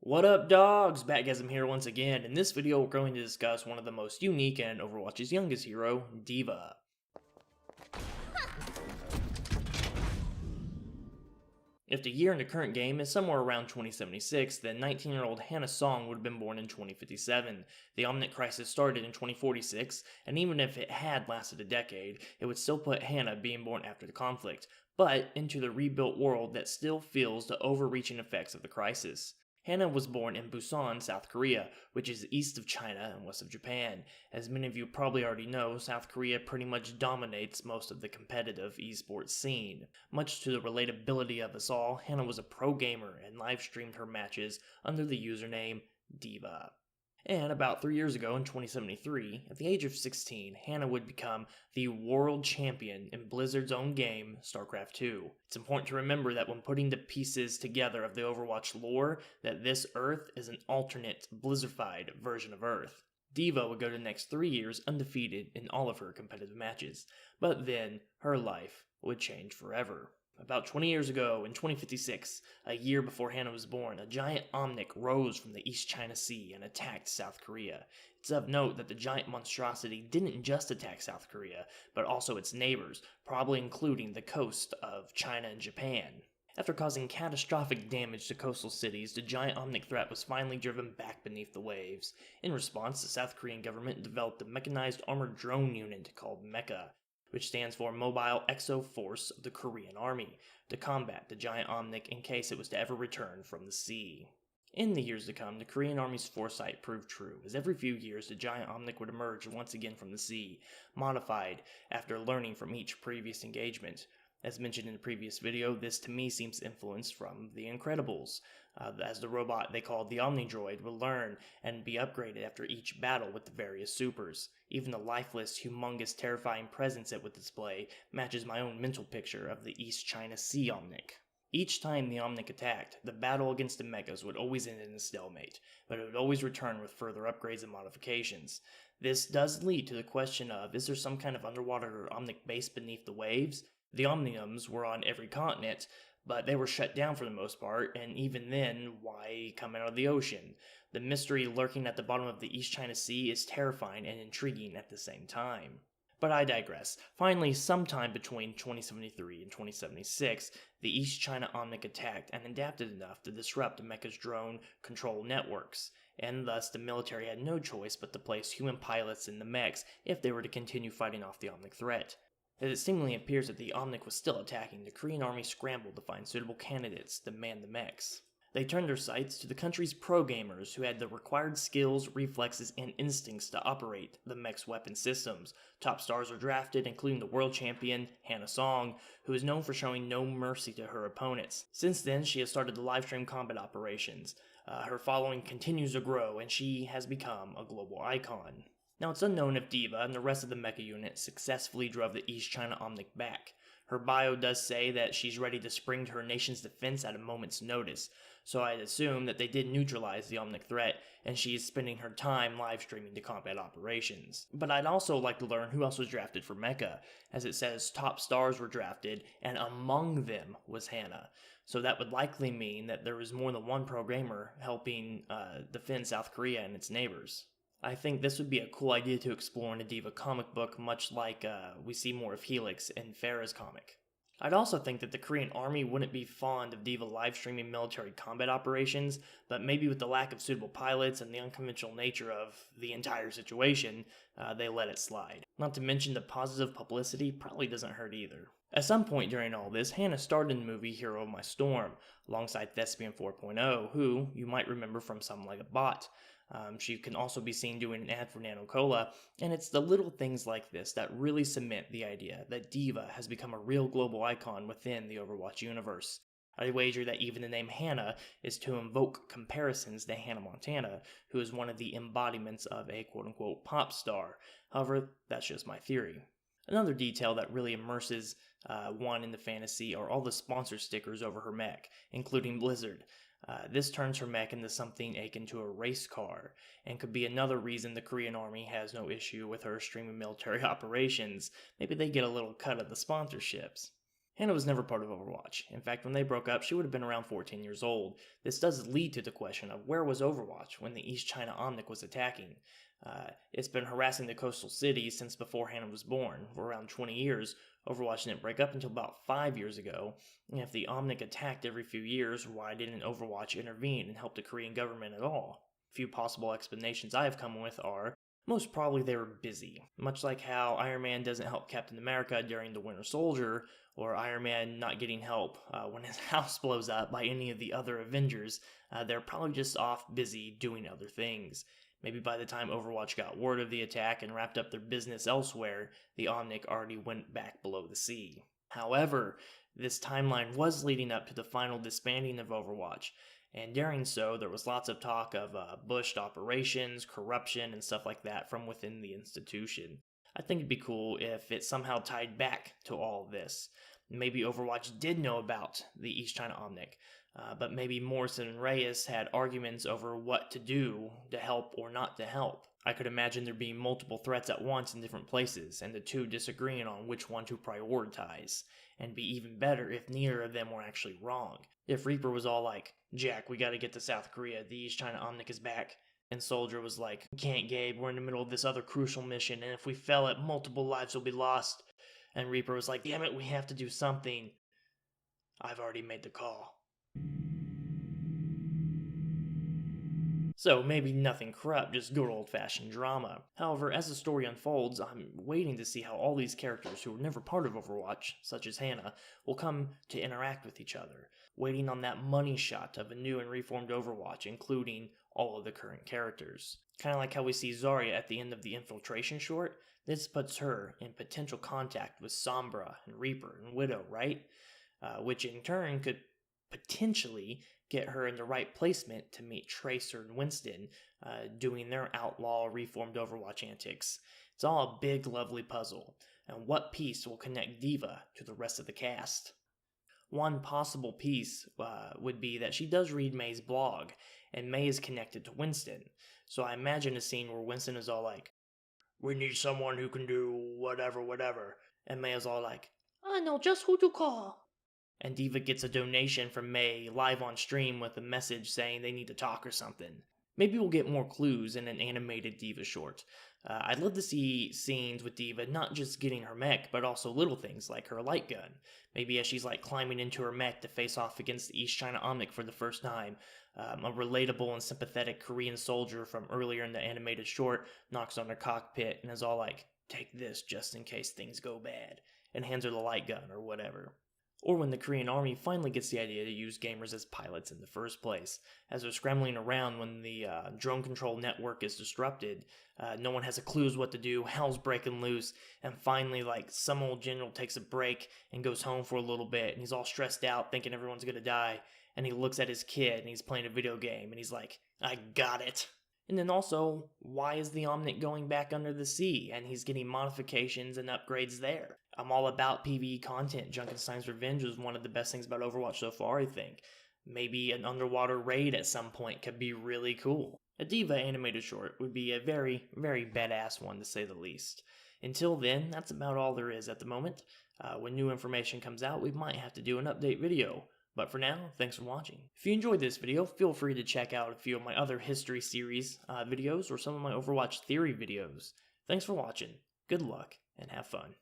What up, dogs? Batgasm here once again. In this video, we're going to discuss one of the most unique and Overwatch's youngest hero, D.Va. If the year in the current game is somewhere around 2076, then 19-year-old Hana Song would have been born in 2057. The Omnic crisis started in 2046, and even if it had lasted a decade, it would still put Hana, being born after the conflict, but into the rebuilt world that still feels the overreaching effects of the crisis. Hana was born in Busan, South Korea, which is east of China and west of Japan. As many of you probably already know, South Korea pretty much dominates most of the competitive esports scene. Much to the relatability of us all, Hana was a pro gamer and live streamed her matches under the username D.Va. And about 3 years ago in 2073, at the age of 16, Hana would become the world champion in Blizzard's own game, StarCraft 2. It's important to remember that when putting the pieces together of the Overwatch lore, that this Earth is an alternate, Blizzardified version of Earth. D.Va would go the next 3 years undefeated in all of her competitive matches, but then her life would change forever. About 20 years ago, in 2056, a year before Hana was born, a giant Omnic rose from the East China Sea and attacked South Korea. It's of note that the giant monstrosity didn't just attack South Korea, but also its neighbors, probably including the coast of China and Japan. After causing catastrophic damage to coastal cities, the giant Omnic threat was finally driven back beneath the waves. In response, the South Korean government developed a mechanized armored drone unit called Mecha, which stands for Mobile Exo Force of the Korean Army, to combat the giant Omnic in case it was to ever return from the sea. In the years to come, the Korean Army's foresight proved true, as every few years the giant Omnic would emerge once again from the sea, modified after learning from each previous engagement. As mentioned in the previous video, this to me seems influenced from The Incredibles, as the robot they called the Omnidroid will learn and be upgraded after each battle with the various supers. Even the lifeless, humongous, terrifying presence it would display matches my own mental picture of the East China Sea Omnic. Each time the Omnic attacked, the battle against the Mechas would always end in a stalemate, but it would always return with further upgrades and modifications. This does lead to the question of, is there some kind of underwater Omnic base beneath the waves? The Omniums were on every continent, but they were shut down for the most part, and even then, why come out of the ocean? The mystery lurking at the bottom of the East China Sea is terrifying and intriguing at the same time. But I digress. Finally, sometime between 2073 and 2076, the East China Omnic attacked and adapted enough to disrupt Mecha's drone control networks, and thus the military had no choice but to place human pilots in the mechs if they were to continue fighting off the Omnic threat. As it seemingly appears that the Omnic was still attacking, the Korean army scrambled to find suitable candidates to man the mechs. They turned their sights to the country's pro gamers who had the required skills, reflexes, and instincts to operate the mech's weapon systems. Top stars were drafted, including the world champion, Hana Song, who is known for showing no mercy to her opponents. Since then, she has started to livestream combat operations. Her following continues to grow, and she has become a global icon. Now, it's unknown if D.Va and the rest of the mecha unit successfully drove the East China Omnic back. Her bio does say that she's ready to spring to her nation's defense at a moment's notice, so I'd assume that they did neutralize the Omnic threat, and she is spending her time live streaming to combat operations. But I'd also like to learn who else was drafted for mecha, as it says top stars were drafted, and among them was Hana. So that would likely mean that there was more than one pro gamer helping defend South Korea and its neighbors. I think this would be a cool idea to explore in a D.Va comic book, much like we see more of Helix in Farah's comic. I'd also think that the Korean army wouldn't be fond of D.Va live streaming military combat operations, but maybe with the lack of suitable pilots and the unconventional nature of the entire situation, they let it slide. Not to mention the positive publicity probably doesn't hurt either. At some point during all this, Hana starred in the movie Hero of My Storm, alongside Thespian 4.0, who you might remember from Some Like a Bot. She can also be seen doing an ad for Nano Cola, and it's the little things like this that really cement the idea that D.Va has become a real global icon within the Overwatch universe. I wager that even the name Hana is to invoke comparisons to Hannah Montana, who is one of the embodiments of a quote-unquote pop star. However, that's just my theory. Another detail that really immerses one in the fantasy are all the sponsor stickers over her mech, including Blizzard. This turns her mech into something akin to a race car, and could be another reason the Korean army has no issue with her streaming military operations. Maybe they get a little cut of the sponsorships. Hana was never part of Overwatch. In fact, when they broke up, she would have been around 14 years old. This does lead to the question of where was Overwatch when the East China Omnic was attacking? It's been harassing the coastal cities since before Hana was born. For around 20 years, Overwatch didn't break up until about 5 years ago. And if the Omnic attacked every few years, why didn't Overwatch intervene and help the Korean government at all? Few possible explanations I have come with are, most probably they were busy. Much like how Iron Man doesn't help Captain America during the Winter Soldier, or Iron Man not getting help when his house blows up by any of the other Avengers, they're probably just off busy doing other things. Maybe by the time Overwatch got word of the attack and wrapped up their business elsewhere, the Omnic already went back below the sea. However, this timeline was leading up to the final disbanding of Overwatch, and during so, there was lots of talk of bushed operations, corruption, and stuff like that from within the institution. I think it'd be cool if it somehow tied back to all of this. Maybe Overwatch did know about the East China Omnic, but maybe Morrison and Reyes had arguments over what to do to help or not to help. I could imagine there being multiple threats at once in different places, and the two disagreeing on which one to prioritize. And be even better if neither of them were actually wrong. If Reaper was all like, Jack, we gotta get to South Korea, the East China Omnic is back. And Soldier was like, we can't, Gabe, we're in the middle of this other crucial mission, and if we fail it, multiple lives will be lost. And Reaper was like, damn it, we have to do something. I've already made the call. So maybe nothing corrupt, just good old-fashioned drama. However, as the story unfolds, I'm waiting to see how all these characters who were never part of Overwatch, such as Hana, will come to interact with each other. Waiting on that money shot of a new and reformed Overwatch, including all of the current characters. Kind of like how we see Zarya at the end of the Infiltration short, this puts her in potential contact with Sombra and Reaper and Widow, right? Which in turn could potentially get her in the right placement to meet Tracer and Winston doing their outlaw reformed Overwatch antics. It's all a big lovely puzzle, and what piece will connect D.Va to the rest of the cast? One possible piece would be that she does read May's blog, and May is connected to Winston, so I imagine a scene where Winston is all like, we need someone who can do whatever, and May is all like, I know just who to call. And D.Va gets a donation from May live on stream with a message saying they need to talk or something. Maybe we'll get more clues in an animated D.Va short. I'd love to see scenes with D.Va not just getting her mech, but also little things like her light gun. Maybe as she's like climbing into her mech to face off against the East China Omnic for the first time, a relatable and sympathetic Korean soldier from earlier in the animated short knocks on her cockpit and is all like, take this just in case things go bad, and hands her the light gun or whatever. Or when the Korean army finally gets the idea to use gamers as pilots in the first place. As they're scrambling around when the drone control network is disrupted, no one has a clue what to do, hell's breaking loose, and finally like some old general takes a break and goes home for a little bit, and he's all stressed out thinking everyone's gonna die, and he looks at his kid and he's playing a video game and he's like, I got it. And then also, why is the Omnic going back under the sea and he's getting modifications and upgrades there? I'm all about PvE content. Junkenstein's Revenge was one of the best things about Overwatch so far, I think. Maybe an underwater raid at some point could be really cool. A D.Va animated short would be a very, very badass one to say the least. Until then, that's about all there is at the moment. When new information comes out, we might have to do an update video. But for now, thanks for watching. If you enjoyed this video, feel free to check out a few of my other history series videos or some of my Overwatch theory videos. Thanks for watching, good luck, and have fun.